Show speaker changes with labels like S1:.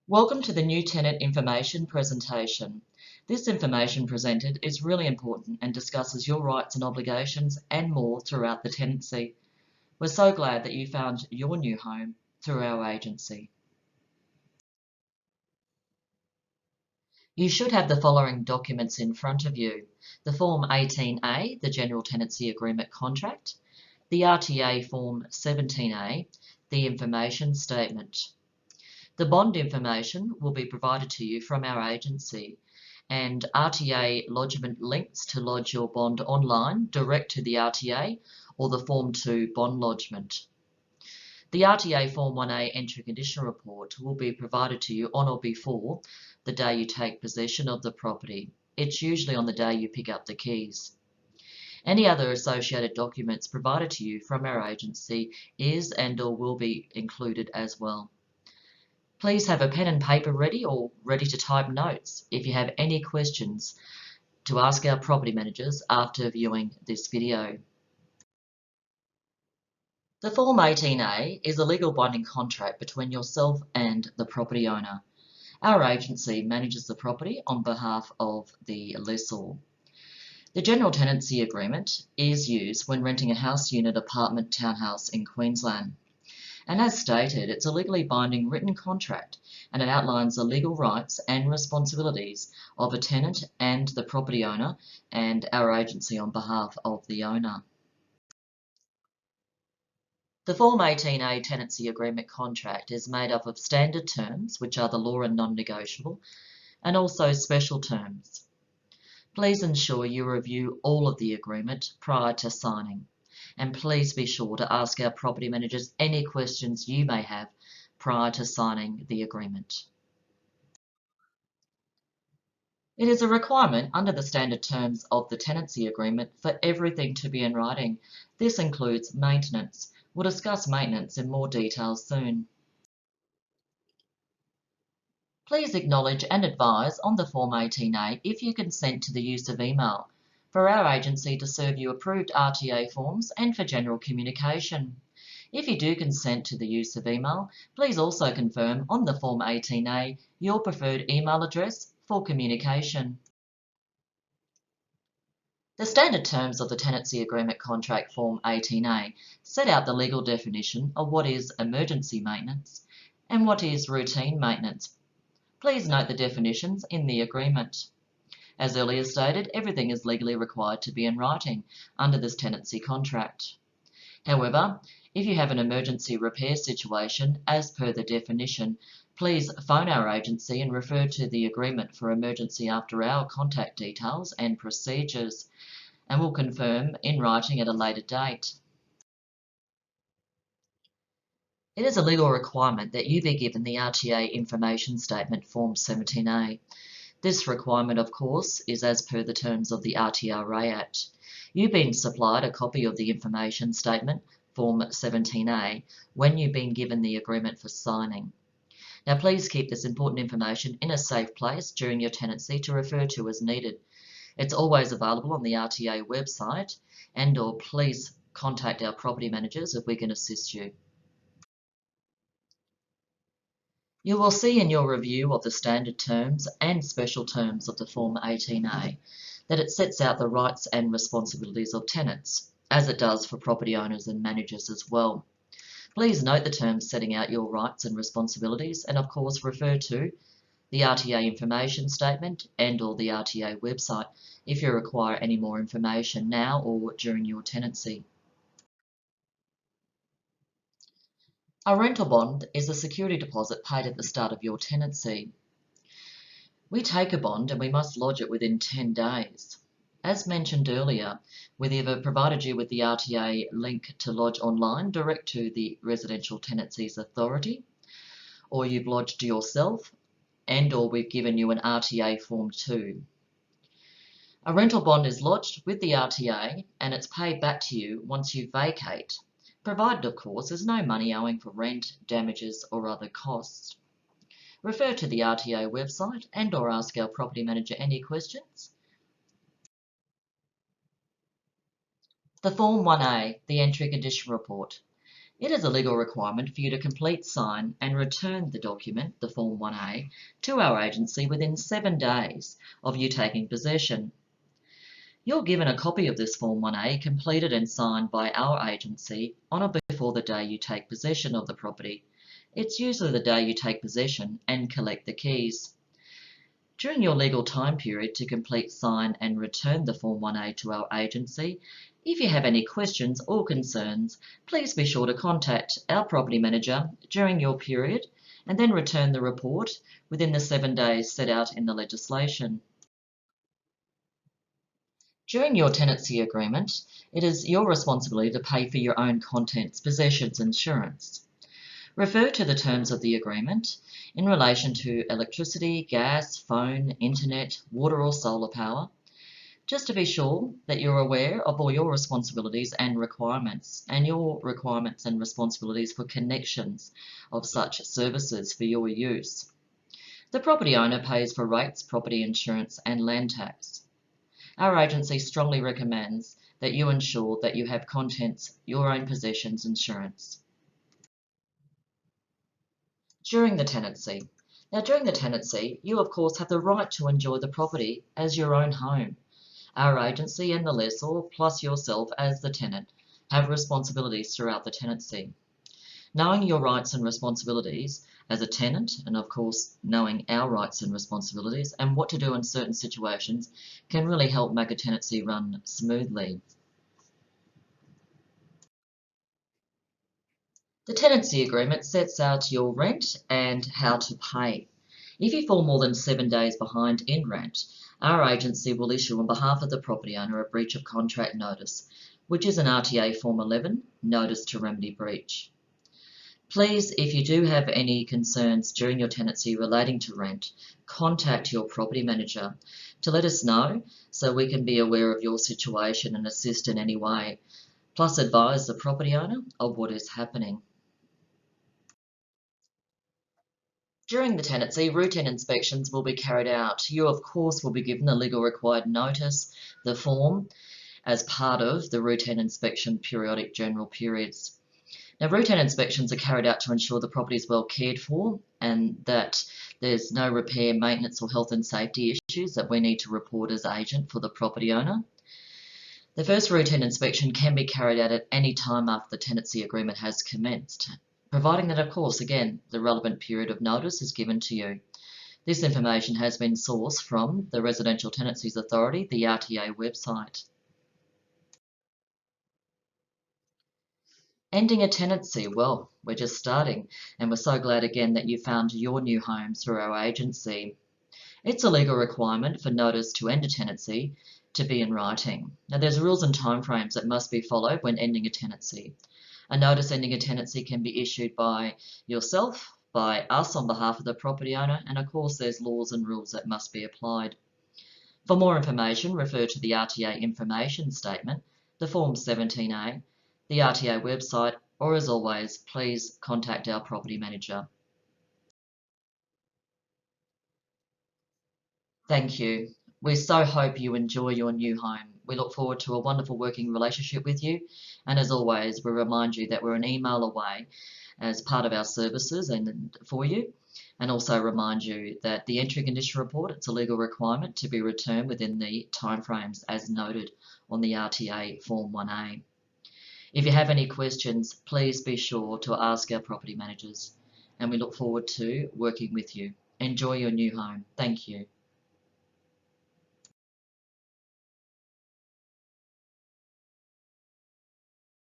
S1: Welcome to the new tenant information presentation. This information presented is really important and discusses your rights and obligations and more throughout the tenancy. We're so glad that you found your new home through our agency. You should have the following documents in front of you: the Form 18A, the General Tenancy Agreement Contract, the RTA Form 17A, the Information Statement. The bond information will be provided to you from our agency, and RTA lodgement links to lodge your bond online direct to the RTA or the Form 2 bond lodgement. The RTA Form 1A entry condition report will be provided to you on or before the day you take possession of the property. It's usually on the day you pick up the keys. Any other associated documents provided to you from our agency is and/or will be included as well. Please have a pen and paper ready or ready to type notes if you have any questions to ask our property managers after viewing this video. The Form 18A is a legal binding contract between yourself and the property owner. Our agency manages the property on behalf of the lessor. The General Tenancy Agreement is used when renting a house unit, apartment, townhouse in Queensland. And as stated, it's a legally binding written contract, and it outlines the legal rights and responsibilities of a tenant and the property owner and our agency on behalf of the owner. The Form 18A Tenancy Agreement Contract is made up of standard terms, which are the law and non-negotiable, and also special terms. Please ensure you review all of the agreement prior to signing. And please be sure to ask our property managers any questions you may have prior to signing the agreement. It is a requirement under the standard terms of the tenancy agreement for everything to be in writing. This includes maintenance. We'll discuss maintenance in more detail soon. Please acknowledge and advise on the Form 18A if you consent to the use of email for our agency to serve you approved RTA forms and for general communication. If you do consent to the use of email, please also confirm on the Form 18A your preferred email address for communication. The standard terms of the Tenancy Agreement Contract Form 18A set out the legal definition of what is emergency maintenance and what is routine maintenance. Please note the definitions in the agreement. As earlier stated, everything is legally required to be in writing under this tenancy contract. However, if you have an emergency repair situation as per the definition, please phone our agency and refer to the agreement for emergency after hour contact details and procedures, and we'll confirm in writing at a later date. It is a legal requirement that you be given the RTA Information Statement Form 17A. This requirement, of course, is as per the terms of the RTRA Act. You've been supplied a copy of the Information Statement, Form 17A, when you've been given the agreement for signing. Now, please keep this important information in a safe place during your tenancy to refer to as needed. It's always available on the RTA website, and/or please contact our property managers if we can assist you. You will see in your review of the standard terms and special terms of the Form 18A that it sets out the rights and responsibilities of tenants, as it does for property owners and managers as well. Please note the terms setting out your rights and responsibilities, and of course refer to the RTA Information Statement and/or the RTA website if you require any more information now or during your tenancy. A rental bond is a security deposit paid at the start of your tenancy. We take a bond and we must lodge it within 10 days. As mentioned earlier, we've either provided you with the RTA link to lodge online direct to the Residential Tenancies Authority, or you've lodged yourself, and/or we've given you an RTA Form 2. A rental bond is lodged with the RTA and it's paid back to you once you vacate, provided of course there's no money owing for rent, damages or other costs. Refer to the RTA website and/or ask our property manager any questions. The Form 1A, the Entry Condition Report. It is a legal requirement for you to complete, sign and return the document, the Form 1A, to our agency within 7 days of you taking possession. You're given a copy of this Form 1A completed and signed by our agency on or before the day you take possession of the property. It's usually the day you take possession and collect the keys. During your legal time period to complete, sign and return the Form 1A to our agency, if you have any questions or concerns, please be sure to contact our property manager during your period and then return the report within the 7 days set out in the legislation. During your tenancy agreement, it is your responsibility to pay for your own contents, possessions, insurance. Refer to the terms of the agreement in relation to electricity, gas, phone, internet, water or solar power, just to be sure that you're aware of all your responsibilities and requirements, and your requirements and responsibilities for connections of such services for your use. The property owner pays for rates, property insurance and land tax. Our agency strongly recommends that you ensure that you have contents, your own possessions insurance. During the tenancy. Now, during the tenancy, you of course have the right to enjoy the property as your own home. Our agency and the lessor, plus yourself as the tenant, have responsibilities throughout the tenancy. Knowing your rights and responsibilities as a tenant, and of course knowing our rights and responsibilities and what to do in certain situations, can really help make a tenancy run smoothly. The tenancy agreement sets out your rent and how to pay. If you fall more than 7 days behind in rent, our agency will issue on behalf of the property owner a breach of contract notice, which is an RTA Form 11, Notice to Remedy Breach. Please, if you do have any concerns during your tenancy relating to rent, contact your property manager to let us know so we can be aware of your situation and assist in any way, plus advise the property owner of what is happening. During the tenancy, routine inspections will be carried out. You, of course, will be given the legal required notice, the form, as part of the routine inspection periodic general periods. Now, routine inspections are carried out to ensure the property is well cared for and that there's no repair, maintenance or health and safety issues that we need to report as agent for the property owner. The first routine inspection can be carried out at any time after the tenancy agreement has commenced, providing that, of course, again, the relevant period of notice is given to you. This information has been sourced from the Residential Tenancies Authority, the RTA website. Ending a tenancy, well, we're just starting, and we're so glad again that you found your new home through our agency. It's a legal requirement for notice to end a tenancy to be in writing. Now, there's rules and timeframes that must be followed when ending a tenancy. A notice ending a tenancy can be issued by yourself, by us on behalf of the property owner, and of course there's laws and rules that must be applied. For more information, refer to the RTA information statement, the Form 17A, the RTA website, or as always, please contact our property manager. Thank you. We so hope you enjoy your new home. We look forward to a wonderful working relationship with you. And as always, we remind you that we're an email away as part of our services and for you. And also remind you that the entry condition report, it's a legal requirement to be returned within the timeframes as noted on the RTA Form 1A. If you have any questions, please be sure to ask our property managers. And we look forward to working with you. Enjoy your new home. Thank you.